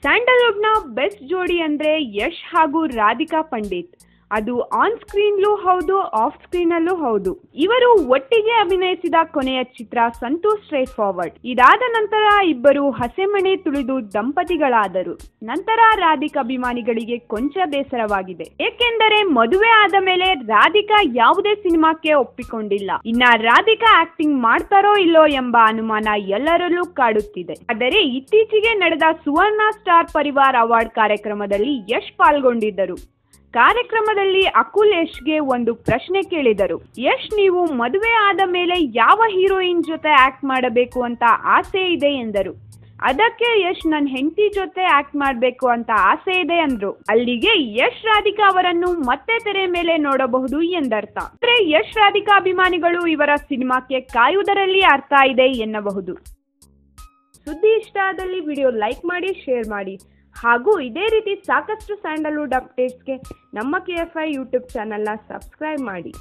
ಸ್ಯಾಂಡಲ್ವುಡ್ನ best ಜೋಡಿ ಅಂದ್ರೆ ಯಶ್ ಹಾಗೂ ರಾಧಿಕಾ ಪಂಡಿತ್. ಅದು ಆನ್ ಸ್ಕ್ರೀನ್ಲೂ ಹೌದು, ಆಫ್ ಸ್ಕ್ರೀನಲ್ಲೂ ಹೌದು. ಇವರು ಒಟ್ಟಿಗೆ ಅಭಿನಯಿಸಿದ ಕೊನೆಯ ಚಿತ್ರ ಸಂತೂ ಸ್ಟ್ರೇಟ್ ಫಾರ್ವರ್ಡ್. ಇದಾದ ನಂತರ ಇಬ್ಬರು ಹಸೆಮಣೆ ತುಳಿದು ದಂಪತಿಗಳಾದರು. ನಂತರ ರಾಧಿಕಾ ಅಭಿಮಾನಿಗಳಿಗೆ ಕೊಂಚ ಬೇಸರವಾಗಿದೆ. ಏಕೆಂದರೆ ಮದುವೆ ಆದ ಮೇಲೆ ರಾಧಿಕಾ ಯಾವುದೇ ಸಿನಿಮಾಕ್ಕೆ ಒಪ್ಪಿಕೊಂಡಿಲ್ಲ. ಇನ್ನ ರಾಧಿಕಾ ಆಕ್ಟಿಂಗ್ ಮಾಡ್ತಾರೋ ಇಲ್ಲೋ ಎಂಬ ಅನುಮಾನ ಎಲ್ಲರಲ್ಲೂ ಕಾಡುತ್ತಿದೆ. ಆದರೆ ಇತ್ತೀಚೆಗೆ ನಡೆದ ಸುವರ್ಣ ಸ್ಟಾರ್ ಪರಿವಾರ್ ಅವಾರ್ಡ್ ಕಾರ್ಯಕ್ರಮದಲ್ಲಿ ಯಶ್ ಪಾಲ್ಗೊಂಡಿದ್ದರು. ಕಾರ್ಯಕ್ರಮದಲ್ಲಿ ಅಕುಲ್ ಯಶ್ಗೆ ಒಂದು ಪ್ರಶ್ನೆ ಕೇಳಿದರು. ಯಶ್, ನೀವು ಮದುವೆ ಆದ ಮೇಲೆ ಯಾವ ಹೀರೋಯಿನ್ ಜೊತೆ ಆಕ್ಟ್ ಮಾಡಬೇಕು ಅಂತ ಆಸೆ ಇದೆ ಎಂದರು. ಅದಕ್ಕೆ ಯಶ್, ನನ್ನ ಹೆಂಡತಿ ಜೊತೆ ಆಕ್ಟ್ ಮಾಡಬೇಕು ಅಂತ ಆಸೆ ಇದೆ ಅಂದ್ರು. ಅಲ್ಲಿಗೆ ಯಶ್ ರಾಧಿಕಾ ಅವರನ್ನು ಮತ್ತೆ ತೆರೆ ಮೇಲೆ ನೋಡಬಹುದು ಎಂದರ್ಥ. ಅಂದ್ರೆ ಯಶ್ ರಾಧಿಕಾ ಅಭಿಮಾನಿಗಳು ಇವರ ಸಿನಿಮಾಕ್ಕೆ ಕಾಯುವುದರಲ್ಲಿ ಅರ್ಥ ಇದೆ ಎನ್ನಬಹುದು. ಸುದ್ದಿ ಇಷ್ಟ ಆದಲ್ಲಿ ವಿಡಿಯೋ ಲೈಕ್ ಮಾಡಿ, ಶೇರ್ ಮಾಡಿ. ಹಾಗೂ ಇದೇ ರೀತಿ ಸಾಕಷ್ಟು ಸ್ಯಾಂಡಲ್ವುಡ್ ಅಪ್ಡೇಟ್ಸ್ಗೆ ನಮ್ಮ KFI ಯೂಟ್ಯೂಬ್ ಚಾನಲ್ನ ಸಬ್ಸ್ಕ್ರೈಬ್ ಮಾಡಿ.